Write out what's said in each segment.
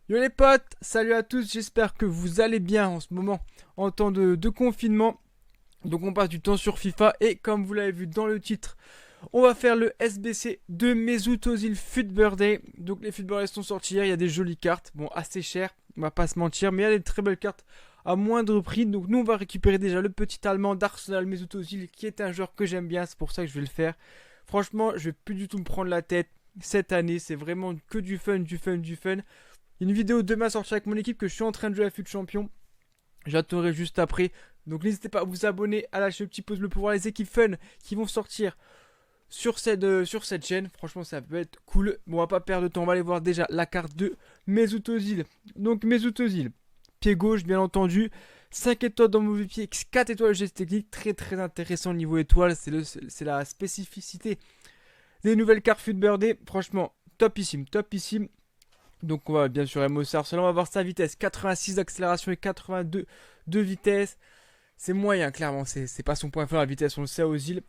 Yo les potes, salut à tous, j'espère que vous allez bien en ce moment en temps de confinement. Donc on passe du temps sur FIFA et comme vous l'avez vu dans le titre, on va faire le SBC de Mesut Özil FUT Birthday. Donc les FUT Birthday sont sortis hier, il y a des jolies cartes, bon assez chères, on va pas se mentir, mais il y a des très belles cartes à moindre prix. Donc nous on va récupérer déjà le petit allemand d'Arsenal Mesut Özil qui est un joueur que j'aime bien, c'est pour ça que je vais le faire. Franchement, je vais plus du tout me prendre la tête cette année, c'est vraiment que du fun, du fun, du fun. Il y a une vidéo demain sortie avec mon équipe que je suis en train de jouer à FUT Champion. J'attendrai juste après. Donc n'hésitez pas à vous abonner, à lâcher le petit pouce bleu pour voir les équipes fun qui vont sortir sur cette chaîne. Franchement, ça peut être cool. Bon, on va pas perdre de temps. On va aller voir déjà la carte de Mesut Özil. Donc Mesut Özil, pied gauche bien entendu. 5 étoiles dans mauvais pied, 4 étoiles de geste technique. Très très intéressant niveau étoile. C'est la spécificité des nouvelles cartes FUT Birthday. Franchement, topissime, topissime. Donc on va bien sûr MOC Arsenal, on va voir sa vitesse, 86 d'accélération et 82 de vitesse. C'est moyen clairement, c'est pas son point fort la vitesse, on le sait aux îles.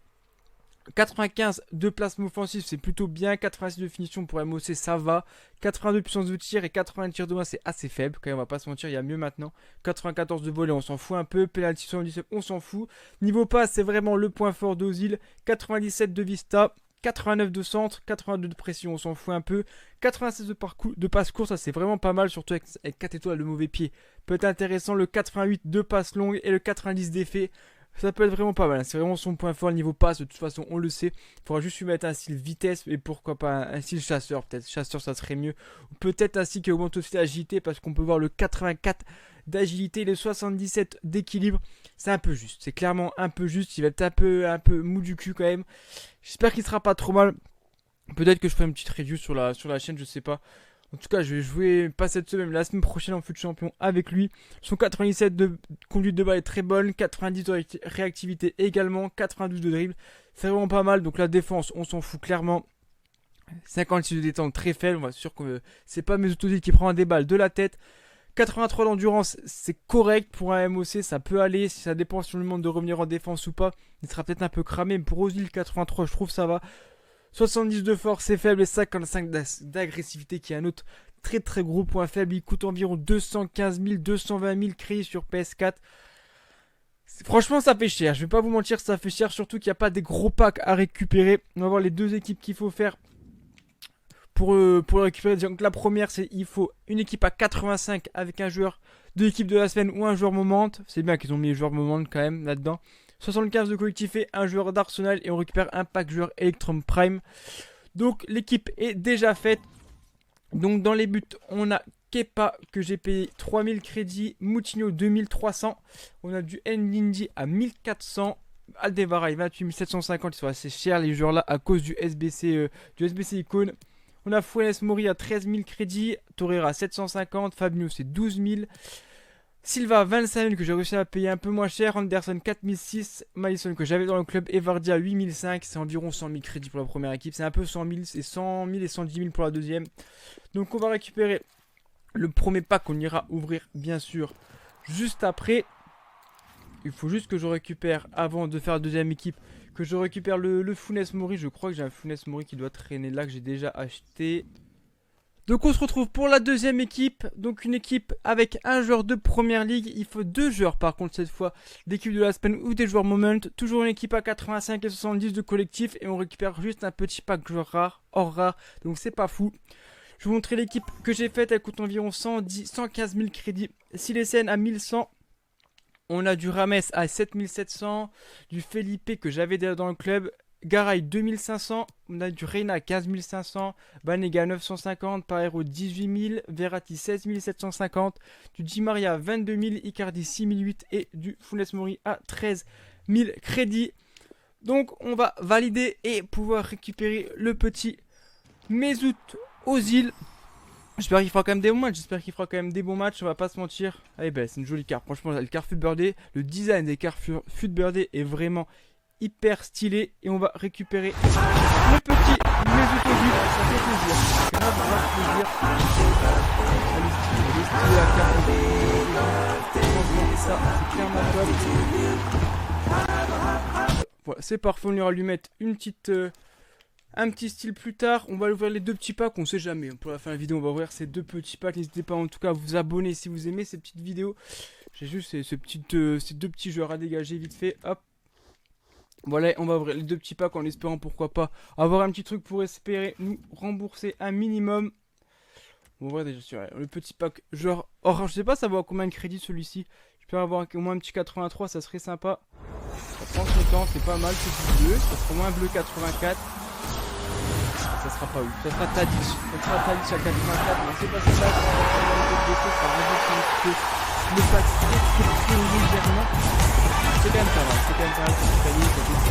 95 de placement offensif, c'est plutôt bien. 86 de finition pour MOC, ça va. 82 de puissance de tir et 80 de tir de loin, c'est assez faible. Quand même, on va pas se mentir, il y a mieux maintenant. 94 de volley, on s'en fout un peu. Penalty 77, on s'en fout. Niveau passe, c'est vraiment le point fort d'Ozil. 97 de vista. 89 de centre, 82 de pression, on s'en fout un peu. 96 de passe courte, ça c'est vraiment pas mal, surtout avec 4 étoiles de mauvais pied. Peut être intéressant, le 88 de passe longue et le 90 d'effet. Ça peut être vraiment pas mal, c'est vraiment son point fort niveau passe, de toute façon on le sait. Il faudra juste lui mettre un style vitesse et pourquoi pas un style chasseur, peut-être chasseur ça serait mieux. Ou peut-être ainsi qui augmente aussi l'agilité parce qu'on peut voir le 84 d'agilité et le 77 d'équilibre. C'est un peu juste, c'est clairement un peu juste, il va être un peu mou du cul quand même. J'espère qu'il sera pas trop mal. Peut-être que je ferai une petite review sur la chaîne, je sais pas. En tout cas, je vais jouer pas cette semaine, mais la semaine prochaine en FUT Champion avec lui. Son 97 de conduite de balle est très bonne. 90 de réactivité également. 92 de dribble. C'est vraiment pas mal. Donc la défense, on s'en fout clairement. 56 de détente, très faible. On va sûr que c'est pas Mesut Özil qui prend des balles de la tête. 83 d'endurance, c'est correct pour un MOC, ça peut aller. Si ça dépend si on lui demande de revenir en défense ou pas. Il sera peut-être un peu cramé, mais pour Özil 83, je trouve ça va. 70 de force, c'est faible, et 55 d'agressivité qui est un autre très très gros point faible. Il coûte environ 215 000, 220 000 créés sur PS4. Franchement, ça fait cher. Je vais pas vous mentir, ça fait cher, surtout qu'il n'y a pas des gros packs à récupérer. On va voir les deux équipes qu'il faut faire pour le récupérer. Donc la première, c'est il faut une équipe à 85 avec un joueur de l'équipe de la semaine ou un joueur moment. C'est bien qu'ils ont mis les joueurs moment quand même là-dedans. 75 de collectif et un joueur d'Arsenal et on récupère un pack joueur Electrum Prime. Donc l'équipe est déjà faite. Donc dans les buts, on a Kepa que j'ai payé 3000 crédits, Moutinho 2300, on a du Ndindi à 1400, Aldevaray 28 750, ils sont assez chers les joueurs là à cause du SBC Icon. On a Funes Mori à 13 000 crédits, Torreira 750, Fabinho c'est 12 000. Silva 25 000 que j'ai réussi à payer un peu moins cher. Anderson 4006. Maddison que j'avais dans le club. Et Vardy à 8005. C'est environ 100 000 crédits pour la première équipe. C'est un peu 100 000. C'est 100 000 et 110 000 pour la deuxième. Donc on va récupérer le premier pack qu'on ira ouvrir bien sûr juste après. Il faut juste que je récupère avant de faire la deuxième équipe. Que je récupère le Funes Mori. Je crois que j'ai un Funes Mori qui doit traîner là que j'ai déjà acheté. Donc on se retrouve pour la deuxième équipe, donc une équipe avec un joueur de première ligue, il faut deux joueurs par contre cette fois d'équipe de la semaine ou des joueurs moment, toujours une équipe à 85 et 70 de collectif et on récupère juste un petit pack joueur rare, hors rare, donc c'est pas fou. Je vais vous montrer l'équipe que j'ai faite, elle coûte environ 115 000 crédits, Silesen à 1100. On a du Rames à 7700, du Felipe que j'avais déjà dans le club, Garay 2500, on a du Reina à 15 500, Banega 950, Paero 18 000, Verratti 16 750, du Di Maria 22 000, Icardi 6 008 et du Funes Mori à 13 000 crédits. Donc on va valider et pouvoir récupérer le petit Mesut Özil. J'espère qu'il fera quand même des bons matchs, on va pas se mentir. Allez ben c'est une jolie carte, franchement la carte FUT Birthday, le design des cartes FUT Birthday est vraiment hyper stylé et on va récupérer le petit Mesut Özil, ça fait plaisir, ça c'est clairement top. Voilà c'est parfait, on ira lui mettre un petit style plus tard. On va ouvrir les 2 petits packs, on sait jamais. Pour la fin de la vidéo, on va ouvrir ces 2 petits packs. N'hésitez pas en tout cas à vous abonner si vous aimez ces petites vidéos. J'ai juste ces 2 petits joueurs à dégager vite fait. Hop. Voilà, on va ouvrir les 2 petits packs en espérant pourquoi pas avoir un petit truc pour espérer nous rembourser un minimum. On va ouvrir déjà sur le petit pack genre orange. Je sais pas ça vaut combien de crédits celui-ci. Je peux avoir au moins un petit 83, ça serait sympa. Ça prend son temps, c'est pas mal, c'est du bleu. Ça sera au moins un bleu 84. Ça sera pas ouf. Ça sera Tadic. Ça sera Tadic à 84. Mais c'est pas ça. Ça va rembourser un petit peu le pack très légèrement. C'est quand même pas mal. C'est quand même pas mal pour cette année. Ça fait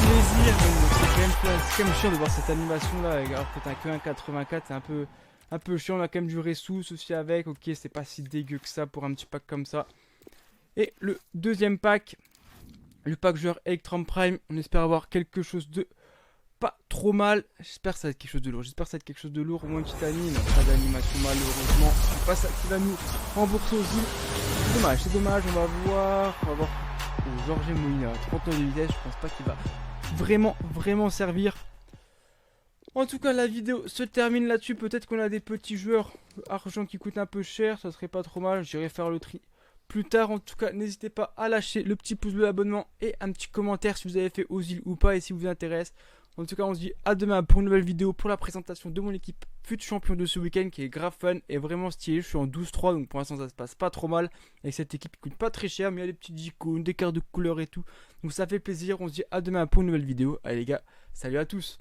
plaisir. C'est quand même chiant de voir cette animation là. Alors que t'as que un 84, c'est un peu chiant. On a quand même du ressource aussi avec. Ok, c'est pas si dégueu que ça pour un petit pack comme ça. Et le deuxième pack, le pack joueur Electrum Prime. On espère avoir quelque chose de pas trop mal. J'espère que ça va être quelque chose de lourd. J'espère que ça va être quelque chose de lourd. Au moins Titanie, pas d'animation malheureusement. C'est pas ça qui va nous rembourser aussi. C'est dommage, c'est dommage. On va voir. Oh, Jorge Molina, 39 de vitesse. Je pense pas qu'il va vraiment servir. En tout cas, la vidéo se termine là-dessus. Peut-être qu'on a des petits joueurs argent qui coûtent un peu cher. Ça serait pas trop mal. J'irai faire le tri plus tard. En tout cas, n'hésitez pas à lâcher le petit pouce bleu, l'abonnement et un petit commentaire si vous avez fait Ozil ou pas et si vous intéresse. En tout cas, on se dit à demain pour une nouvelle vidéo pour la présentation de mon équipe fut champion de ce week-end qui est grave fun et vraiment stylé. Je suis en 12-3 donc pour l'instant ça se passe pas trop mal avec cette équipe qui coûte pas très cher mais il y a des petites icônes, des cartes de couleurs et tout. Donc ça fait plaisir. On se dit à demain pour une nouvelle vidéo. Allez les gars, salut à tous.